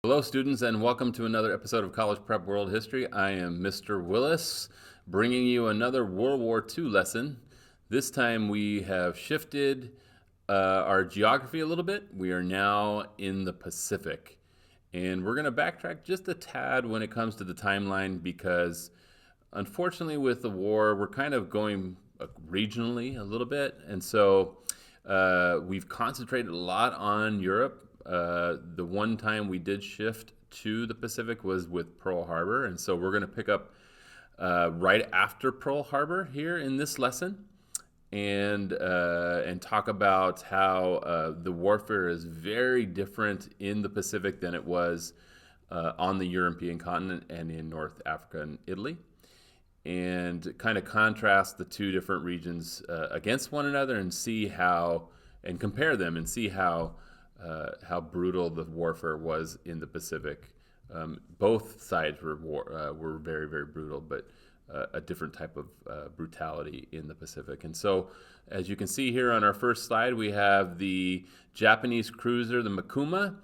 Hello, students, and welcome to another episode of College Prep World History. I am Mr. Willis, bringing you another World War II lesson. This time we have shifted our geography a little bit. We are now in the Pacific, and we're going to backtrack just a tad when it comes to the timeline because, unfortunately, with the war, we're kind of going regionally a little bit, and so we've concentrated a lot on Europe. The one time we did shift to the Pacific was with Pearl Harbor, and so we're going to pick up right after Pearl Harbor here in this lesson, and talk about how the warfare is very different in the Pacific than it was on the European continent and in North Africa and Italy, and kind of contrast the two different regions against one another and see how and compare them and see how brutal the warfare was in the Pacific. Both sides were very, very brutal, but a different type of brutality in the Pacific. And so, as you can see here on our first slide, we have the Japanese cruiser, the Makuma,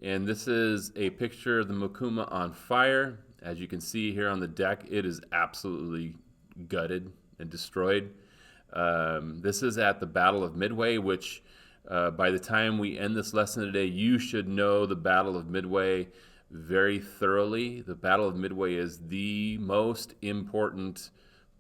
and this is a picture of the Makuma on fire. As you can see here on the deck, it is absolutely gutted and destroyed. This is at the Battle of Midway, which by the time we end this lesson today, you should know the Battle of Midway very thoroughly. The Battle of Midway is the most important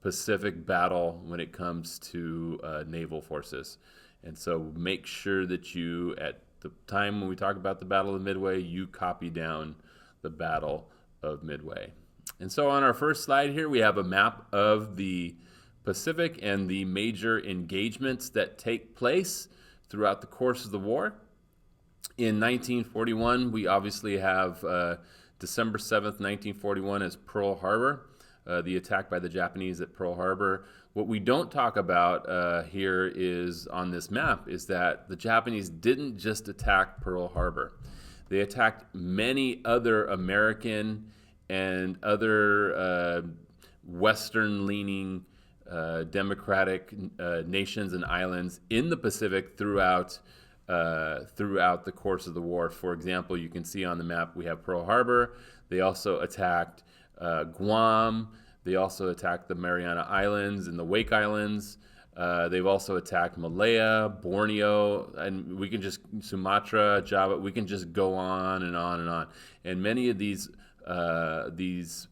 Pacific battle when it comes to naval forces. And so make sure that you, at the time when we talk about the Battle of Midway, you copy down the Battle of Midway. And so on our first slide here, we have a map of the Pacific and the major engagements that take place throughout the course of the war. In 1941, we obviously have December 7th, 1941 as Pearl Harbor, the attack by the Japanese at Pearl Harbor. What we don't talk about here is on this map is that the Japanese didn't just attack Pearl Harbor. They attacked many other American and other Western-leaning democratic nations and islands in the Pacific throughout the course of the war. For example, you can see on the map we have Pearl Harbor. They also attacked Guam. They also attacked the Mariana Islands and the Wake Islands. They've also attacked Malaya, Borneo, and we can just Sumatra, Java. We can just go on and on and on. And many of these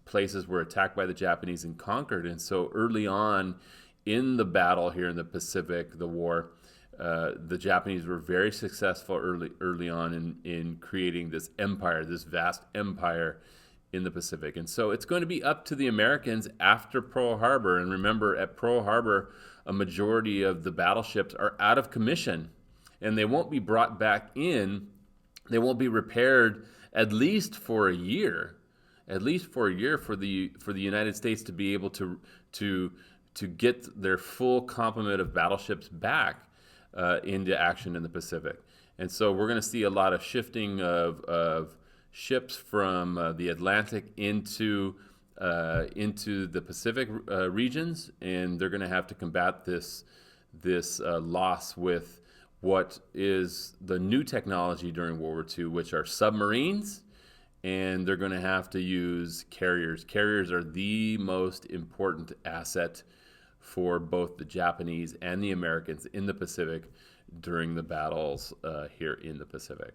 places were attacked by the Japanese and conquered. And so early on in the battle here in the Pacific, the war, the Japanese were very successful early on in creating this empire, this vast empire in the Pacific. And so it's going to be up to the Americans after Pearl Harbor. And remember, at Pearl Harbor, a majority of the battleships are out of commission, and they won't be brought back in. They won't be repaired at least for a year. At least for a year for the United States to be able to get their full complement of battleships back into action in the Pacific. And so we're going to see a lot of shifting of ships from the Atlantic into the Pacific regions, and they're going to have to combat this loss with what is the new technology during World War II, which are submarines. And they're going to have to use carriers. Carriers are the most important asset for both the Japanese and the Americans in the Pacific during the battles here in the Pacific.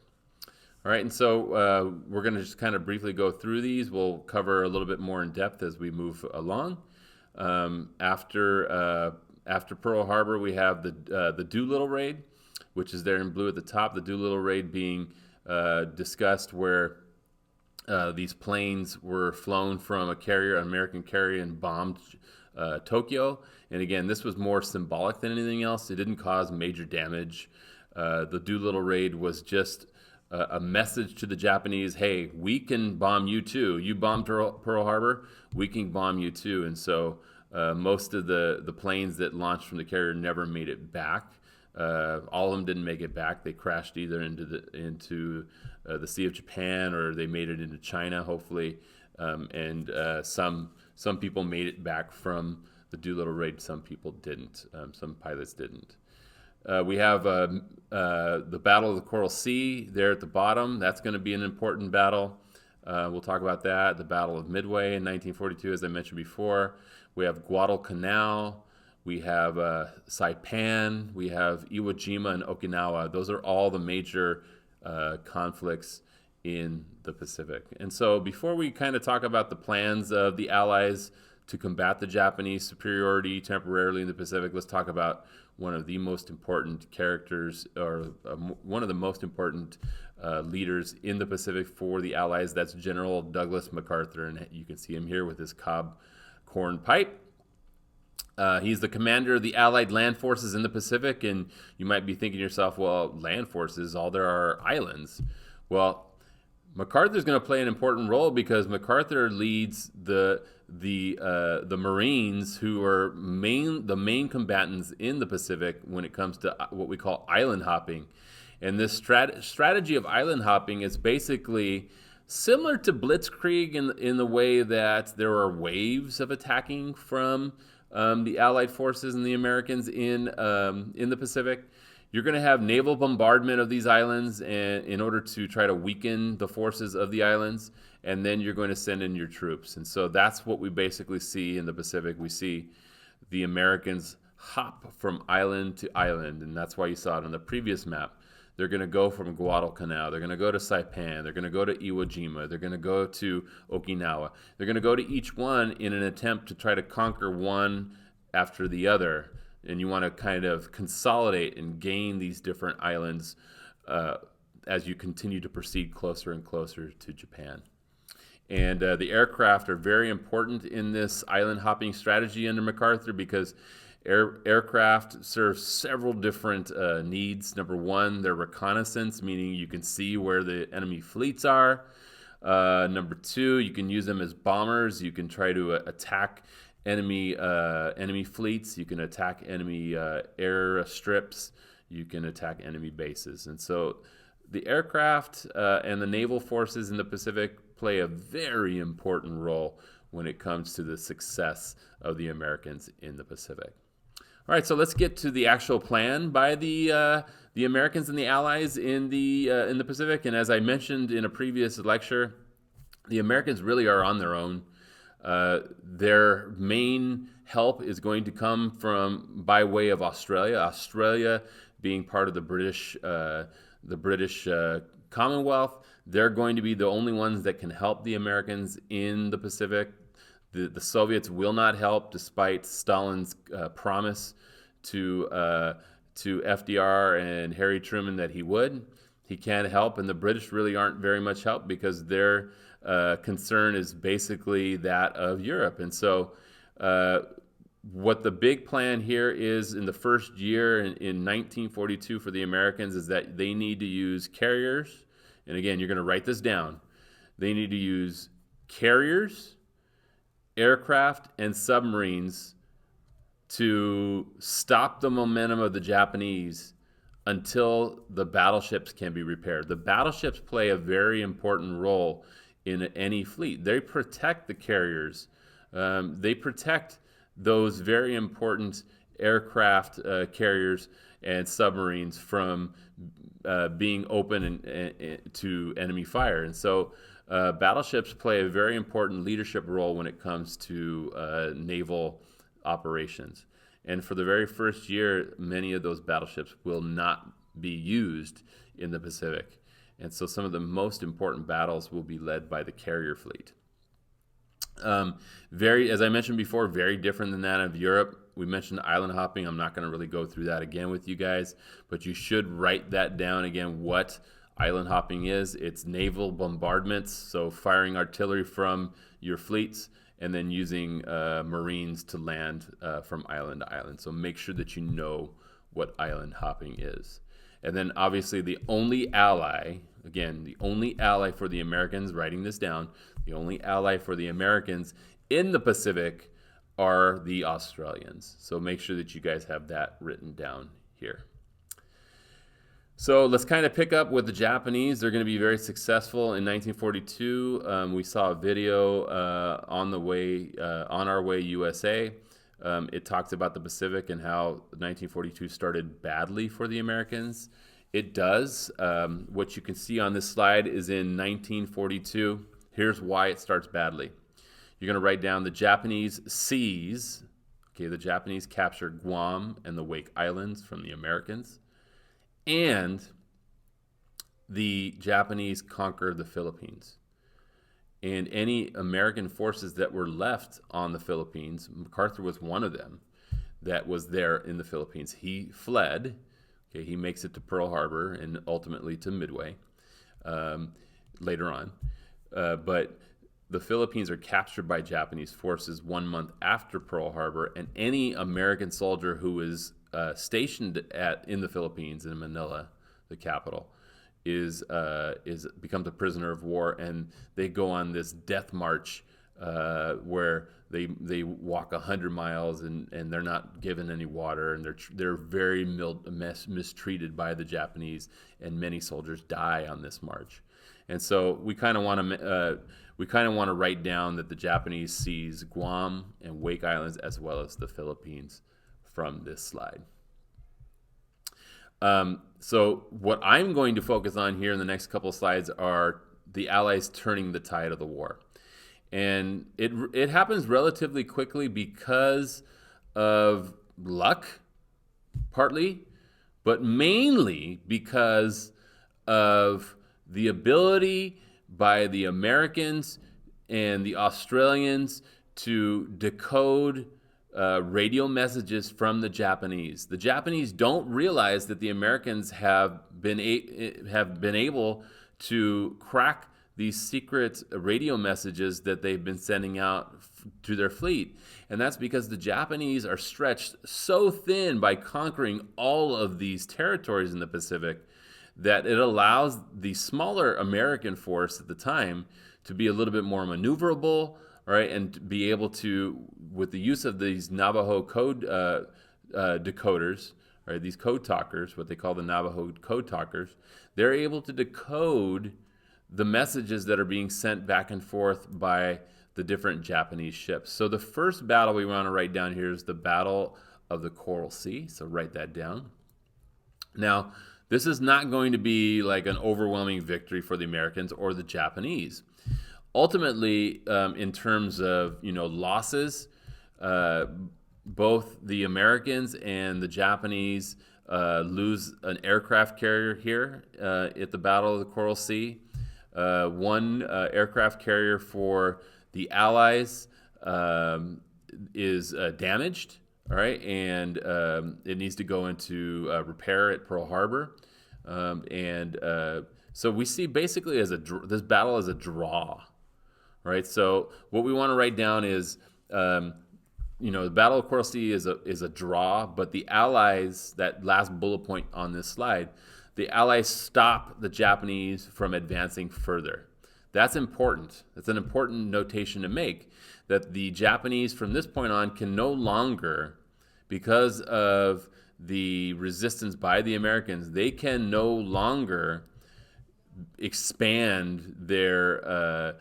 All right, and so we're going to just kind of briefly go through these. We'll cover a little bit more in depth as we move along. After Pearl Harbor, we have the Doolittle Raid, which is there in blue at the top. The Doolittle Raid being discussed where these planes were flown from an American carrier, and bombed Tokyo. And again, this was more symbolic than anything else. It didn't cause major damage. The Doolittle Raid was just a message to the Japanese, hey, we can bomb you too. You bombed Pearl Harbor, we can bomb you too. And so most of the planes that launched from the carrier never made it back. All of them didn't make it back. They crashed either into the Sea of Japan, or they made it into China, hopefully. And some people made it back from the Doolittle Raid. Some people didn't. Some pilots didn't. We have the Battle of the Coral Sea there at the bottom. That's going to be an important battle. We'll talk about that. The Battle of Midway in 1942, as I mentioned before. We have Guadalcanal. We have Saipan. We have Iwo Jima and Okinawa. Those are all the major conflicts in the Pacific. And so before we kind of talk about the plans of the Allies to combat the Japanese superiority temporarily in the Pacific, let's talk about one of the most important characters, or one of the most important leaders in the Pacific for the Allies. That's General Douglas MacArthur, and you can see him here with his cob corn pipe. He's the commander of the Allied land forces in the Pacific, and you might be thinking to yourself, well, land forces, all there are islands. Well, MacArthur's going to play an important role because MacArthur leads the Marines, who are the main combatants in the Pacific when it comes to what we call island hopping. And this strategy of island hopping is basically similar to blitzkrieg in the way that there are waves of attacking from the Allied forces and the Americans in the Pacific. You're going to have naval bombardment of these islands in order to try to weaken the forces of the islands, and then you're going to send in your troops. And so that's what we basically see in the Pacific. We see the Americans hop from island to island, and that's why you saw it on the previous map. They're going to go from Guadalcanal. They're going to go to Saipan. They're going to go to Iwo Jima. They're going to go to Okinawa. They're going to go to each one in an attempt to try to conquer one after the other. And you want to kind of consolidate and gain these different islands as you continue to proceed closer and closer to Japan. And the aircraft are very important in this island hopping strategy under MacArthur because aircraft serve several different needs. Number one, they're reconnaissance, meaning you can see where the enemy fleets are. Number two, you can use them as bombers. You can try to attack enemy fleets. You can attack enemy air strips. You can attack enemy bases. And so the aircraft and the naval forces in the Pacific play a very important role when it comes to the success of the Americans in the Pacific. All right, so let's get to the actual plan by the Americans and the Allies in the Pacific. And as I mentioned in a previous lecture, the Americans really are on their own. Their main help is going to come by way of Australia. Australia being part of the British Commonwealth, they're going to be the only ones that can help the Americans in the Pacific. The Soviets will not help, despite Stalin's promise to FDR and Harry Truman that he would. He can't help, and the British really aren't very much help because their concern is basically that of Europe. And so what the big plan here is in the first year in 1942 for the Americans is that they need to use carriers. And again, you're going to write this down. They need to use carriers, aircraft, and submarines to stop the momentum of the Japanese until the battleships can be repaired. The battleships play a very important role in any fleet. They protect the carriers. They protect those very important aircraft carriers and submarines from being open to enemy fire. And so battleships play a very important leadership role when it comes to naval operations. And for the very first year, many of those battleships will not be used in the Pacific. And so some of the most important battles will be led by the carrier fleet. As I mentioned before, very different than that of Europe. We mentioned island hopping. I'm not going to really go through that again with you guys, but you should write that down again, what island hopping is. It's naval bombardments, so firing artillery from your fleets and then using Marines to land from island to island. So make sure that you know what island hopping is. And then obviously the only ally for the Americans, writing this down, the only ally for the Americans in the Pacific are the Australians. So make sure that you guys have that written down here. So let's kind of pick up with the Japanese. They're going to be very successful in 1942. We saw a video on our way USA. it talks about the Pacific and how 1942 started badly for the Americans. It does. What you can see on this slide is in 1942. Here's why it starts badly. You're going to write down the Japanese seize. Okay, the Japanese capture Guam and the Wake Islands from the Americans. And the Japanese conquer the Philippines. And any American forces that were left on the Philippines, MacArthur was one of them that was there in the Philippines. He fled. Okay, he makes it to Pearl Harbor and ultimately to Midway later on. But the Philippines are captured by Japanese forces 1 month after Pearl Harbor, and any American soldier who is stationed in the Philippines in Manila, the capital, becomes a prisoner of war, and they go on this death march where they walk 100 miles and they're not given any water, and they're very mistreated by the Japanese, and many soldiers die on this march. And so we kind of want to write down that the Japanese seize Guam and Wake Islands as well as the Philippines from this slide. So what I'm going to focus on here in the next couple of slides are the Allies turning the tide of the war. And it happens relatively quickly because of luck, partly, but mainly because of the ability by the Americans and the Australians to decode radio messages from the Japanese. The Japanese don't realize that the Americans have been able to crack these secret radio messages that they've been sending out to their fleet. And that's because the Japanese are stretched so thin by conquering all of these territories in the Pacific that it allows the smaller American force at the time to be a little bit more maneuverable, right, and be able to, with the use of these Navajo code decoders, right, these code talkers, what they call the Navajo code talkers, they're able to decode the messages that are being sent back and forth by the different Japanese ships. So the first battle we want to write down here is the Battle of the Coral Sea. So write that down. Now, this is not going to be like an overwhelming victory for the Americans or the Japanese. Ultimately, in terms of losses, both the Americans and the Japanese lose an aircraft carrier here at the Battle of the Coral Sea. One aircraft carrier for the Allies is damaged, all right, and it needs to go into repair at Pearl Harbor, so we see basically this battle as a draw, right? So what we want to write down is, the Battle of Coral Sea is a draw, but the Allies, that last bullet point on this slide, the Allies stop the Japanese from advancing further. That's important. That's an important notation to make, that the Japanese from this point on can no longer, because of the resistance by the Americans, they can no longer expand their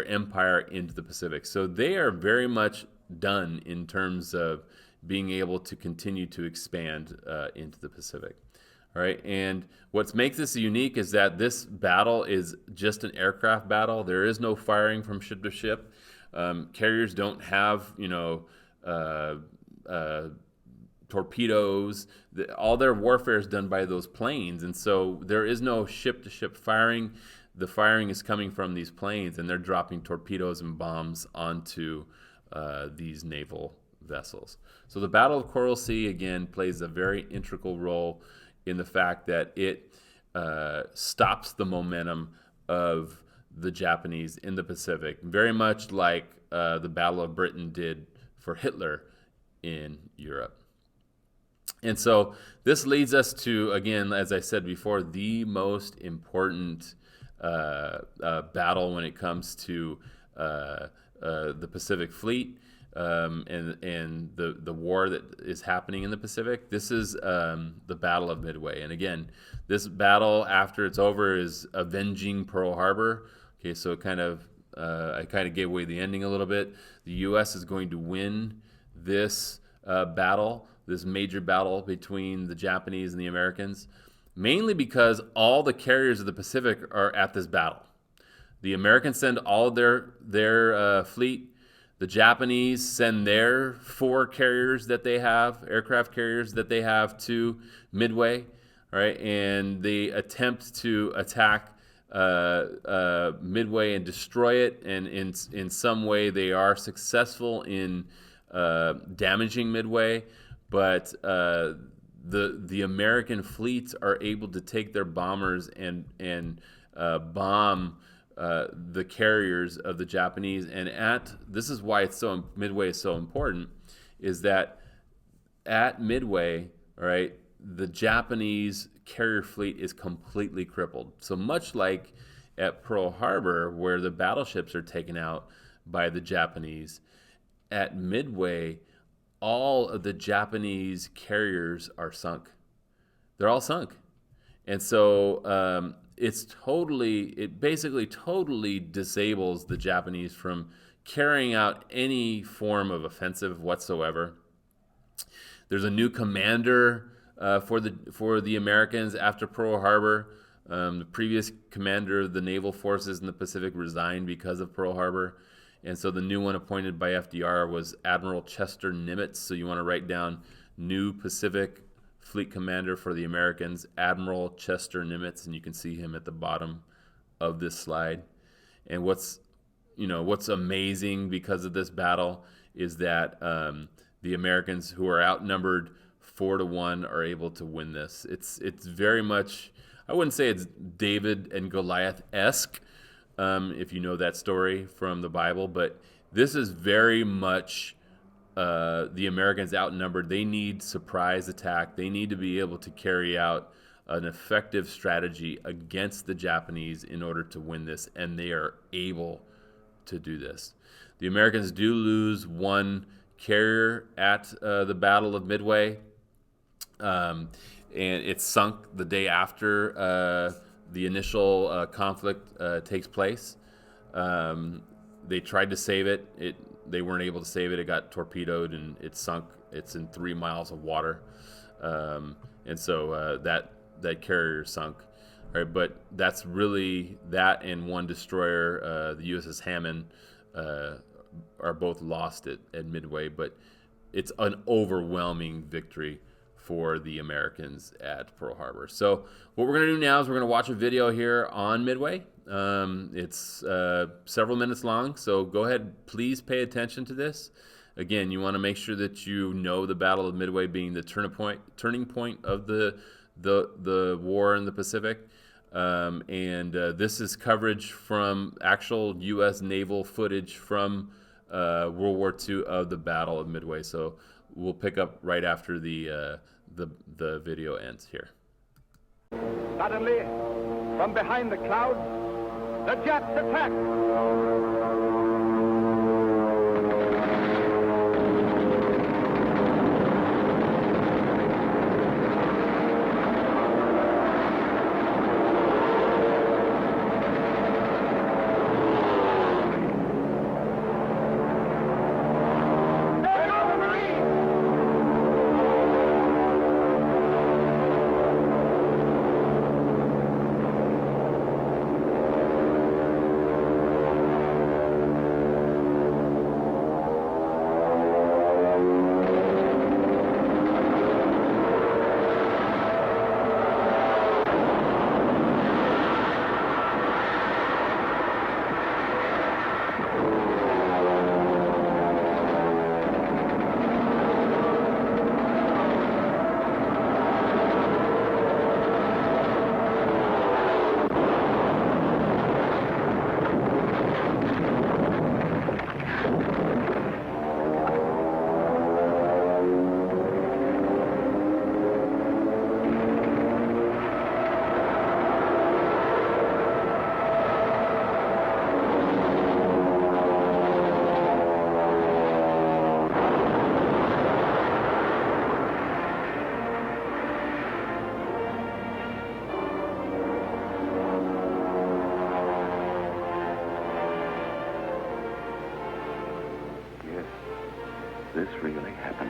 empire into the Pacific. So they are very much done in terms of being able to continue to expand into the Pacific. All right, and what makes this unique is that this battle is just an aircraft battle. There is no firing from ship to ship. Carriers don't have, torpedoes. All their warfare is done by those planes, and so there is no ship-to-ship firing. The firing is coming from these planes, and they're dropping torpedoes and bombs onto these naval vessels. So the Battle of Coral Sea, again, plays a very integral role in the fact that it stops the momentum of the Japanese in the Pacific, very much like the Battle of Britain did for Hitler in Europe. And so this leads us to, again, as I said before, the most important battle when it comes to the Pacific Fleet and the war that is happening in the Pacific. This is the Battle of Midway. And again, this battle, after it's over, is avenging Pearl Harbor. Okay, so I kind of gave away the ending a little bit. The U.S. is going to win this battle, this major battle between the Japanese and the Americans, mainly because all the carriers of the Pacific are at this battle. The Americans send all of their fleet. The Japanese send their 4 carriers that they have, aircraft carriers that they have, to Midway, right? And they attempt to attack Midway and destroy it. And in some way, they are successful in damaging Midway, but the American fleets are able to take their bombers and bomb the carriers of the Japanese. And this is why Midway is so important, is that at Midway, right, the Japanese carrier fleet is completely crippled. So much like at Pearl Harbor, where the battleships are taken out by the Japanese, at Midway, all of the Japanese carriers are sunk. They're all sunk. And so it basically totally disables the Japanese from carrying out any form of offensive whatsoever. There's a new commander for the Americans after Pearl Harbor. The previous commander of the naval forces in the Pacific resigned because of Pearl Harbor. And so the new one appointed by FDR was Admiral Chester Nimitz. So you want to write down new Pacific Fleet Commander for the Americans, Admiral Chester Nimitz, and you can see him at the bottom of this slide. And what's amazing because of this battle is that the Americans, who are outnumbered 4-1, are able to win this. It's very much, I wouldn't say it's David and Goliath-esque, if you know that story from the Bible, but this is very much the Americans outnumbered. They need surprise attack. They need to be able to carry out an effective strategy against the Japanese in order to win this, and they are able to do this. The Americans do lose 1 carrier at the Battle of Midway, and it's sunk the day after the initial conflict takes place. They tried to save it. They weren't able to save it. It got torpedoed and it sunk. It's in 3 miles of water, and so that carrier sunk. All right, but that's really that, and 1 destroyer, the USS Hammond, are both lost at Midway. But it's an overwhelming victory for the Americans at Pearl Harbor. So what we're going to do now is we're going to watch a video here on Midway. It's several minutes long, so go ahead, please pay attention to this. Again, you want to make sure that you know the Battle of Midway being the turning point of the war in the Pacific. This is coverage from actual U.S. naval footage from World War II of the Battle of Midway. So we'll pick up right after the video ends here. Suddenly, from behind the clouds, the Japs attack. This really happened.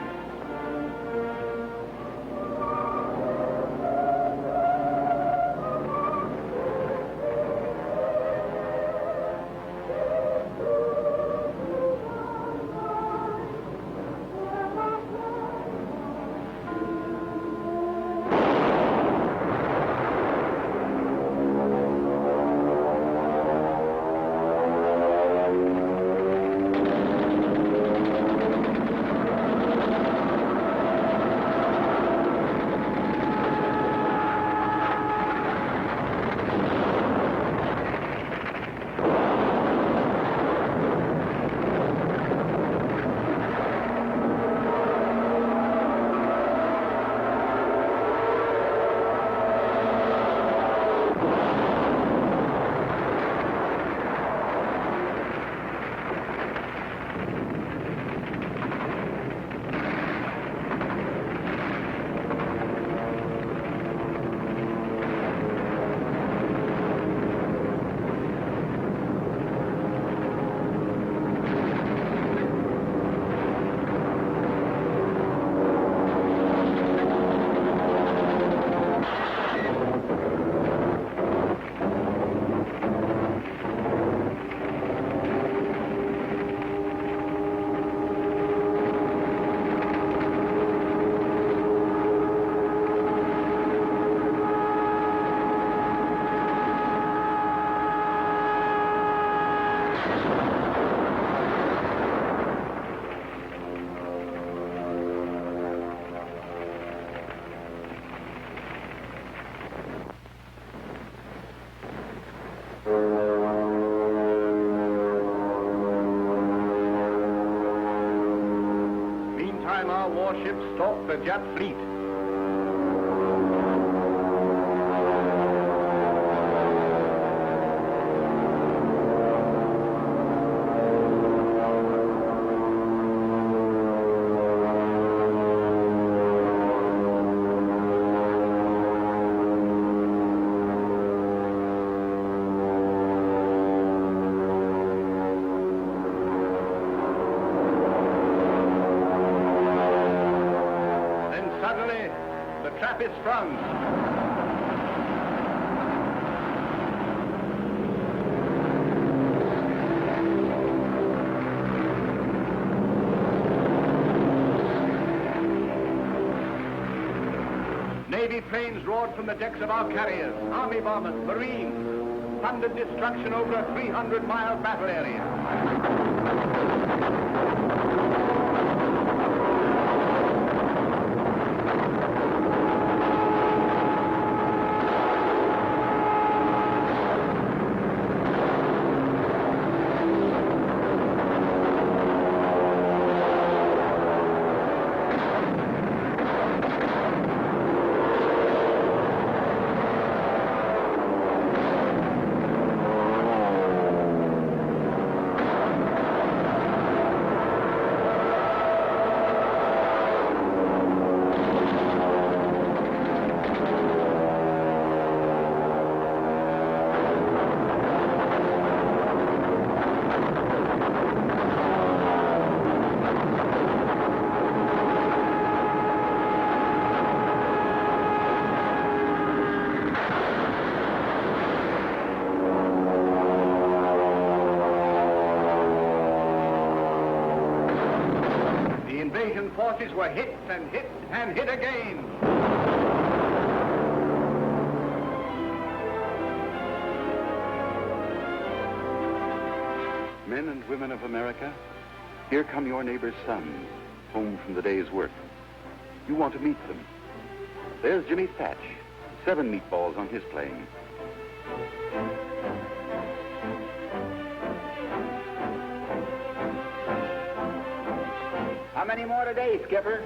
time our warships stalked the Jap fleet. Suddenly, the trap is sprung. Navy planes roared from the decks of our carriers, army bombers, marines, thundered destruction over a 300-mile battle area. Invasion forces were hit and hit and hit again. Men and women of America, here come your neighbor's sons, home from the day's work. You want to meet them. There's Jimmy Thatch, 7 meatballs on his plane. How many more today, Skipper?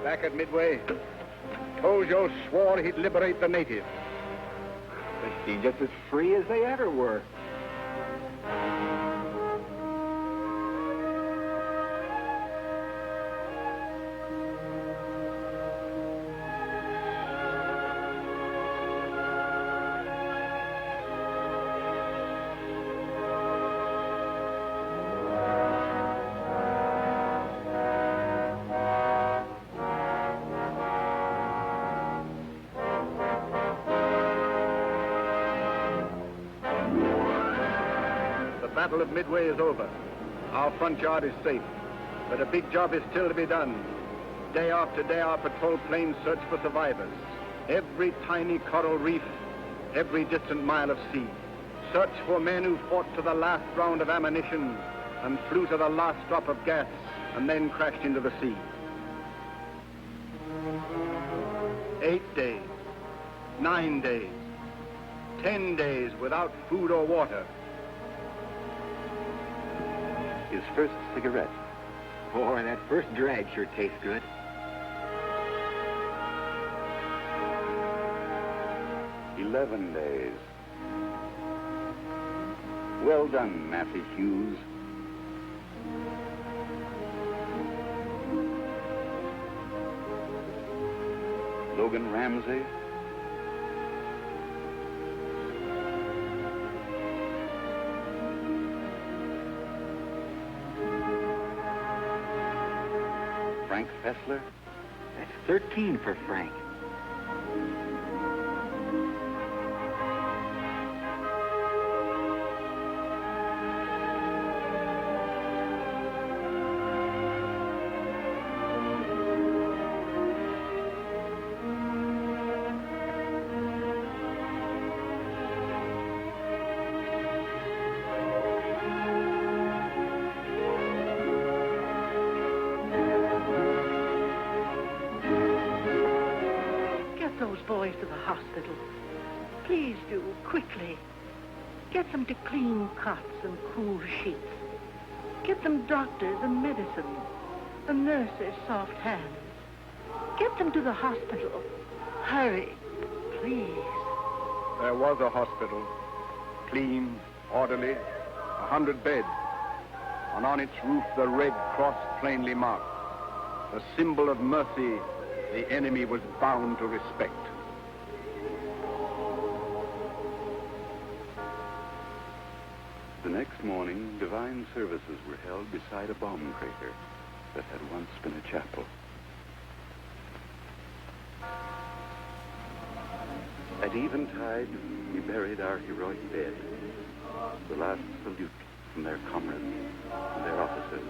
Back at Midway, Tojo swore he'd liberate the natives. They seem just as free as they ever were. The Battle of Midway is over. Our front yard is safe. But a big job is still to be done. Day after day, our patrol planes search for survivors. Every tiny coral reef, every distant mile of sea. Search for men who fought to the last round of ammunition and flew to the last drop of gas and then crashed into the sea. 8 days, 9 days, 10 days without food or water. His first cigarette. Boy, that first drag sure tastes good. "11 days. Well done, Massey Hughes. Logan Ramsey. Frank Fessler. That's 13 for Frank. boys to the hospital. Please do, quickly. Get them to clean cots and cool sheets. Get them doctors and medicine, the nurses' soft hands. Get them to the hospital. Hurry, please. There was a hospital, clean, orderly, 100 beds, and on its roof the Red Cross plainly marked, the symbol of mercy the enemy was bound to respect. The next morning, divine services were held beside a bomb crater that had once been a chapel. At eventide, we buried our heroic dead. The last salute from their comrades and their officers.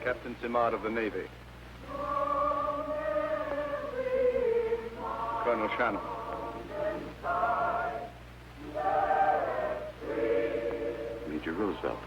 Captain Simard of the Navy. Colonel Shannon. Major Roosevelt.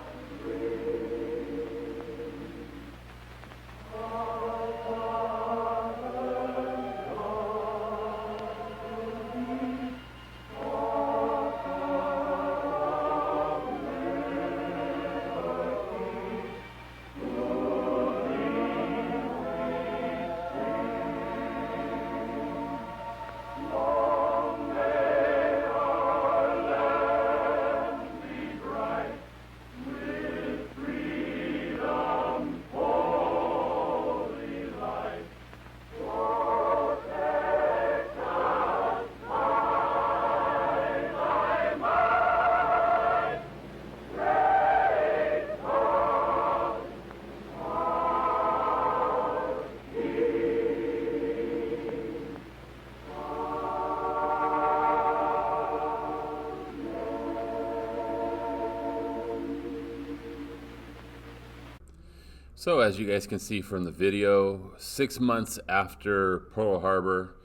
So as you guys can see from the video, 6 months after Pearl Harbor,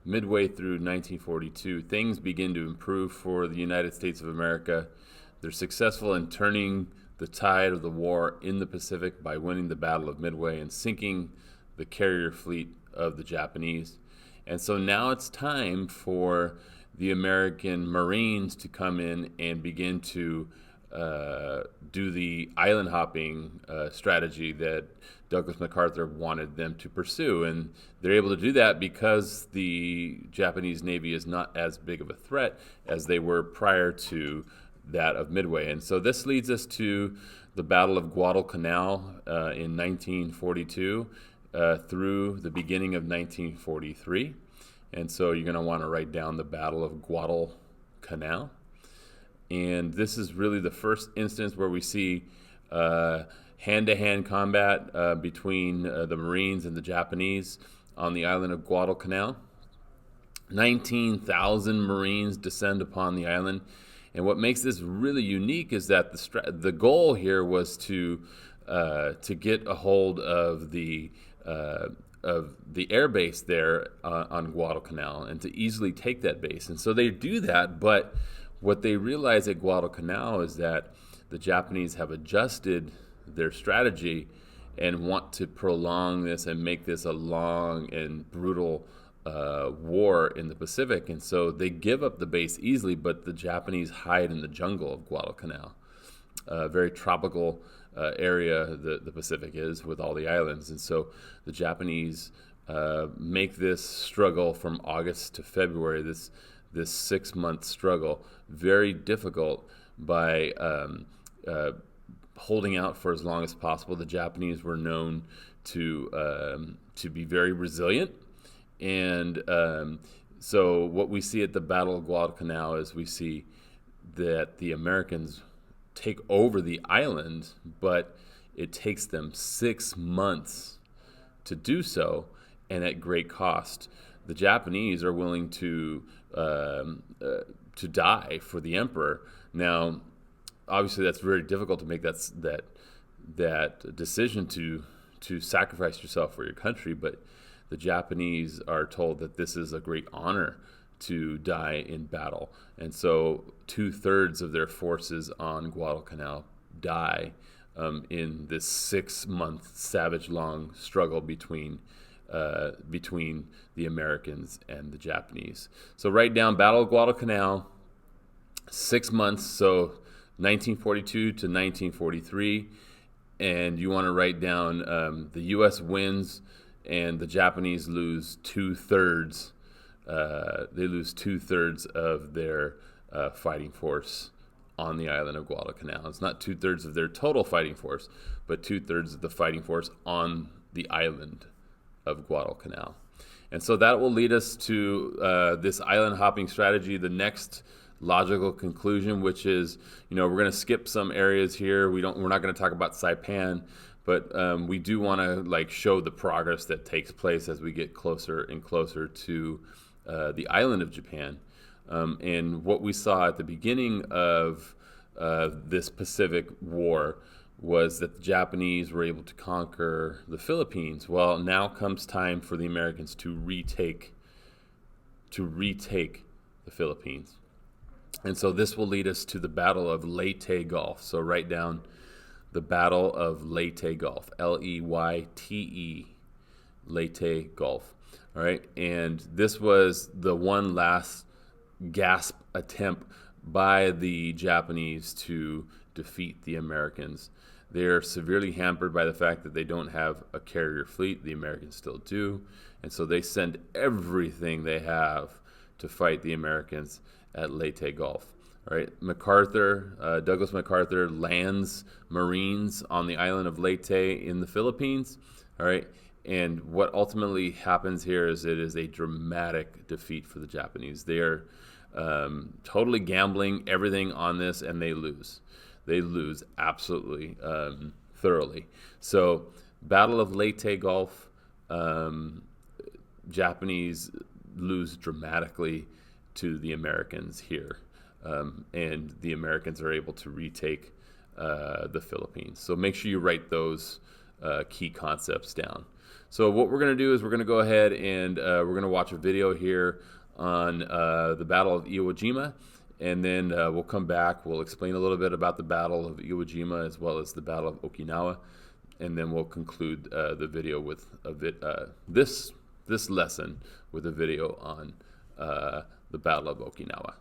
midway through 1942, things begin to improve for the United States of America. They're successful in turning the tide of the war in the Pacific by winning the Battle of Midway and sinking the carrier fleet of the Japanese. And so now it's time for the American Marines to come in and begin to do the island hopping strategy that Douglas MacArthur wanted them to pursue. And they're able to do that because the Japanese Navy is not as big of a threat as they were prior to that of Midway. And so this leads us to the Battle of Guadalcanal in 1942 through the beginning of 1943. And so you're going to want to write down the Battle of Guadalcanal. And this is really the first instance where we see hand-to-hand combat between the Marines and the Japanese on the island of Guadalcanal. 19,000 Marines descend upon the island. And what makes this really unique is that the goal here was to get a hold of the air base there on Guadalcanal and to easily take that base. And so they do that, but what they realize at Guadalcanal is that the Japanese have adjusted their strategy and want to prolong this and make this a long and brutal war in the Pacific. And so they give up the base easily, but the Japanese hide in the jungle of Guadalcanal, a very tropical area the Pacific is with all the islands. And so the Japanese make this struggle from August to February, this 6-month struggle, very difficult by holding out for as long as possible. The Japanese were known to be very resilient, and so what we see at the Battle of Guadalcanal is we see that the Americans take over the island, but it takes them 6 months to do so, and at great cost. The Japanese are willing to die for the emperor. Now, obviously, that's very difficult to make that that decision to sacrifice yourself for your country, but the Japanese are told that this is a great honor to die in battle. And so 2/3 of their forces on Guadalcanal die in this 6-month savage-long struggle between the Americans and the Japanese. So write down Battle of Guadalcanal, 6 months, so 1942 to 1943, and you want to write down the U.S. wins and the Japanese lose 2/3. They lose 2/3 of their fighting force on the island of Guadalcanal. It's not 2/3 of their total fighting force, but 2/3 of the fighting force on the island of Guadalcanal. And so that will lead us to this island hopping strategy, the next logical conclusion, which is, we're going to skip some areas here. We're not going to talk about Saipan, but we do want to show the progress that takes place as we get closer and closer to the island of Japan. And what we saw at the beginning of this Pacific War was that the Japanese were able to conquer the Philippines. Well, now comes time for the Americans to retake the Philippines. And so this will lead us to the Battle of Leyte Gulf. So write down the Battle of Leyte Gulf, Leyte, Leyte Gulf. All right, and this was the one last gasp attempt by the Japanese to defeat the Americans. They're severely hampered by the fact that they don't have a carrier fleet. The Americans still do, and so they send everything they have to fight the Americans at Leyte Gulf. All right, Douglas MacArthur lands Marines on the island of Leyte in the Philippines. All right, and what ultimately happens here is it is a dramatic defeat for the Japanese. They are totally gambling everything on this, and they lose. They lose absolutely thoroughly. So, Battle of Leyte Gulf, Japanese lose dramatically to the Americans here, and the Americans are able to retake the Philippines. So make sure you write those key concepts down. So what we're going to do is we're going to go ahead and we're going to watch a video here on the Battle of Iwo Jima, and then we'll come back. We'll explain a little bit about the Battle of Iwo Jima as well as the Battle of Okinawa, and then we'll conclude the video with this lesson with a video on the Battle of Okinawa.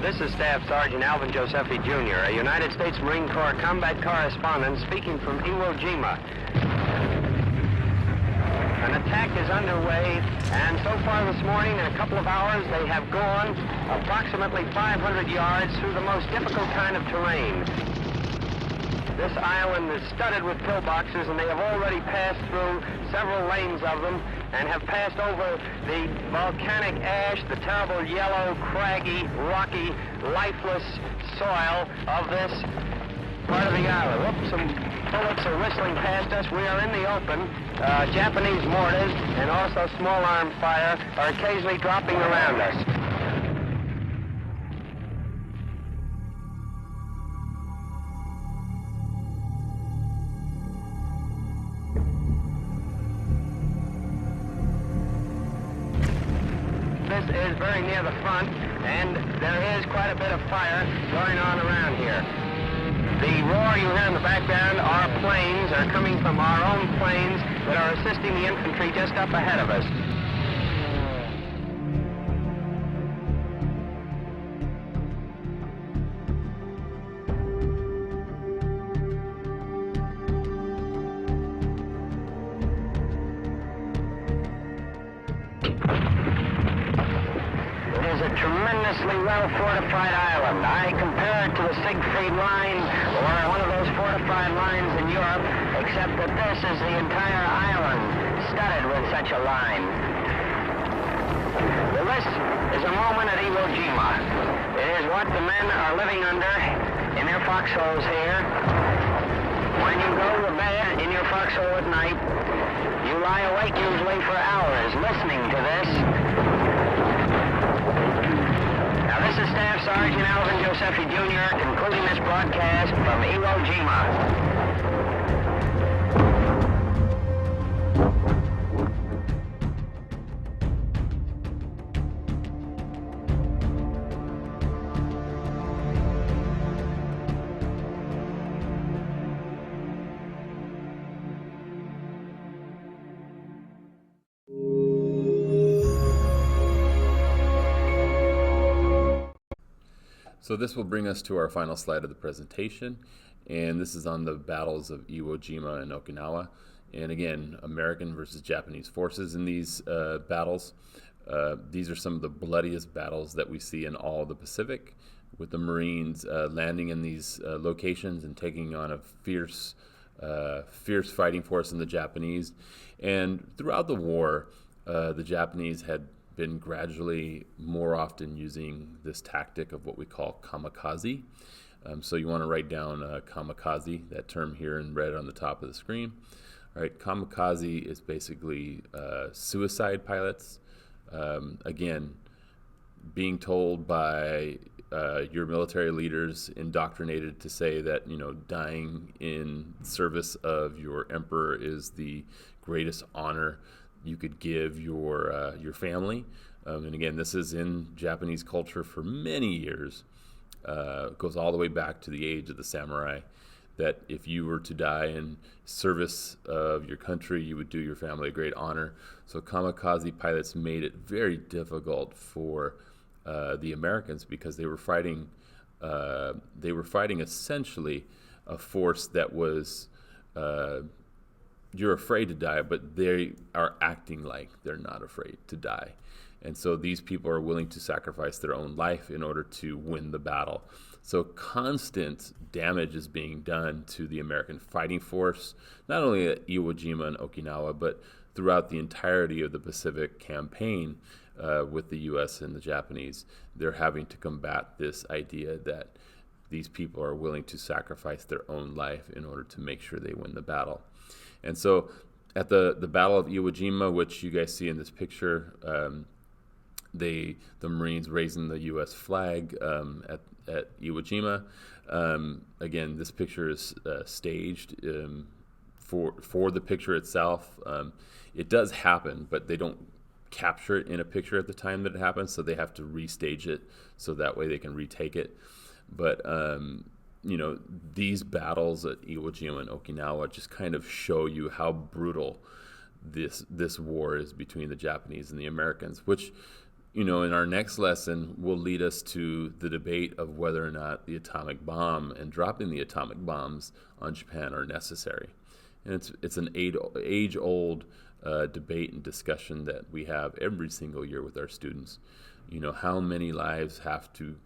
This is Staff Sergeant Alvin Josephi Jr., a United States Marine Corps combat correspondent speaking from Iwo Jima. An attack is underway, and so far this morning, in a couple of hours, they have gone approximately 500 yards through the most difficult kind of terrain. This island is studded with pillboxes, and they have already passed through several lanes of them and have passed over the volcanic ash, the terrible yellow, craggy, rocky, lifeless soil of this part of the island. Whoops, some bullets are whistling past us. We are in the open. Japanese mortars and also small arm fire are occasionally dropping around us. This is very near the front, and there is quite a bit of fire going on around here. The roar you hear in the background are planes, are coming from our own planes that are assisting the infantry just up ahead of us. It is a tremendously well-fortified island. I compare it to the Siegfried Line or one of those fortified lines in Europe, except that this is the entire island studded with such a line. Well, this is a moment at Iwo Jima. It is what the men are living under in their foxholes here. When you go to bed in your foxhole at night, You lie awake usually for hours listening to this. Now this is Staff Sergeant Alvin Josephi Jr. concluding this broadcast from Iwo Jima. So this will bring us to our final slide of the presentation, and this is on the battles of Iwo Jima and Okinawa. And again, American versus Japanese forces in these battles. These are some of the bloodiest battles that we see in all the Pacific, with the Marines landing in these locations and taking on a fierce fighting force in the Japanese. And throughout the war, the Japanese had been gradually more often using this tactic of what we call kamikaze. So you want to write down kamikaze, that term here in red on the top of the screen. All right, kamikaze is basically suicide pilots. Again, being told by your military leaders, indoctrinated to say that, you know, dying in service of your emperor is the greatest honor you could give your family. And again, this is in Japanese culture for many years. It goes all the way back to the age of the samurai, that if you were to die in service of your country, you would do your family a great honor. So kamikaze pilots made it very difficult for the Americans, because they were fighting essentially a force that was you're afraid to die, but they are acting like they're not afraid to die. And so these people are willing to sacrifice their own life in order to win the battle. So constant damage is being done to the American fighting force, not only at Iwo Jima and Okinawa, but throughout the entirety of the Pacific campaign with the U.S. and the Japanese. They're having to combat this idea that these people are willing to sacrifice their own life in order to make sure they win the battle. And so at the Battle of Iwo Jima, which you guys see in this picture, the Marines raising the U.S. flag at Iwo Jima. Again, this picture is staged for the picture itself. It does happen, but they don't capture it in a picture at the time that it happens, so they have to restage it so that way they can retake it. But you know, these battles at Iwo Jima and Okinawa just kind of show you how brutal this war is between the Japanese and the Americans, which, you know, in our next lesson will lead us to the debate of whether or not the atomic bomb and dropping the atomic bombs on Japan are necessary. And it's an age-old debate and discussion that we have every single year with our students. You know, how many lives have to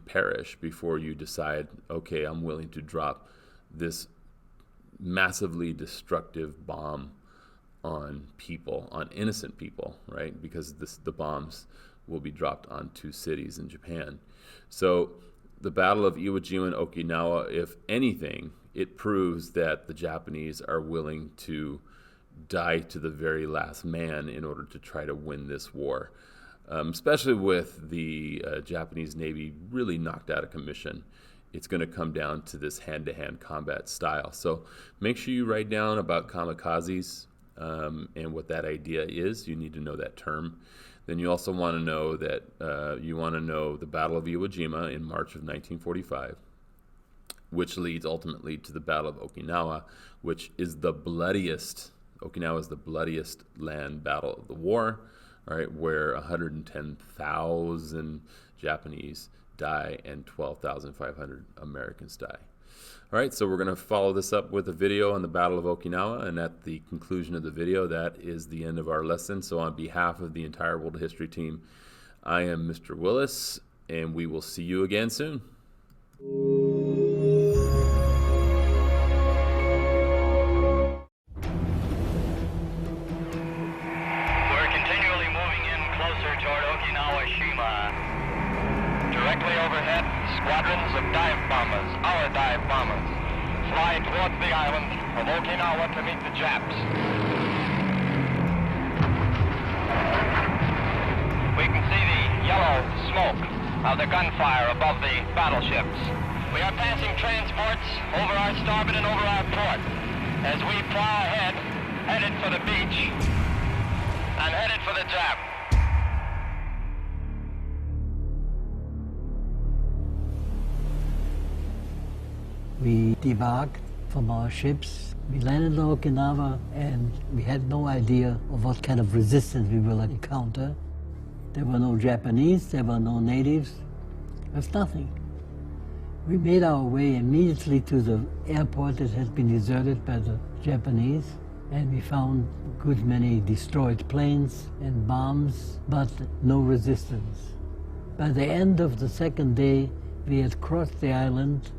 perish before you decide, okay, I'm willing to drop this massively destructive bomb on people, on innocent people, right? Because the bombs will be dropped on 2 cities in Japan. So the Battle of Iwo Jima and Okinawa, if anything, it proves that the Japanese are willing to die to the very last man in order to try to win this war. Especially with the Japanese Navy really knocked out of commission. It's going to come down to this hand-to-hand combat style. So make sure you write down about kamikazes and what that idea is. You need to know that term. Then you also want to know that the Battle of Iwo Jima in March of 1945, which leads ultimately to the Battle of Okinawa, which is the bloodiest. Okinawa is the bloodiest land battle of the war. All right, where 110,000 Japanese die and 12,500 Americans die. All right, so we're going to follow this up with a video on the Battle of Okinawa, and at the conclusion of the video, that is the end of our lesson. So on behalf of the entire World History team, I am Mr. Willis, and we will see you again soon. Directly overhead, squadrons of dive bombers, our dive bombers, fly towards the island of Okinawa to meet the Japs. yellow smoke of the gunfire above the battleships. We are passing transports over our starboard and over our port as we plow ahead, headed for the beach and headed for the Jap. We debarked from our ships. We landed in Okinawa and we had no idea of what kind of resistance we will encounter. There were no Japanese, there were no natives, there was nothing. We made our way immediately to the airport that had been deserted by the Japanese, and we found a good many destroyed planes and bombs, but no resistance. By the end of the second day, we had crossed the island,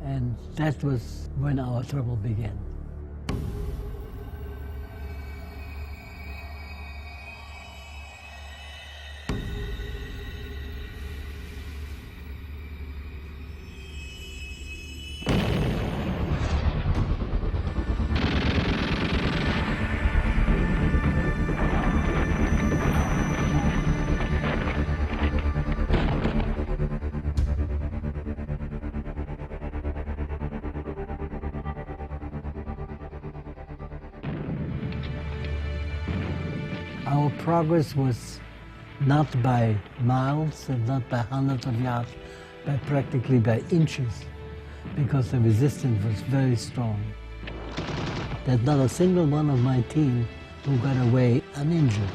and that was when our trouble began. Our progress was not by miles and not by hundreds of yards, but practically by inches, because the resistance was very strong. There's not a single one of my team who got away uninjured.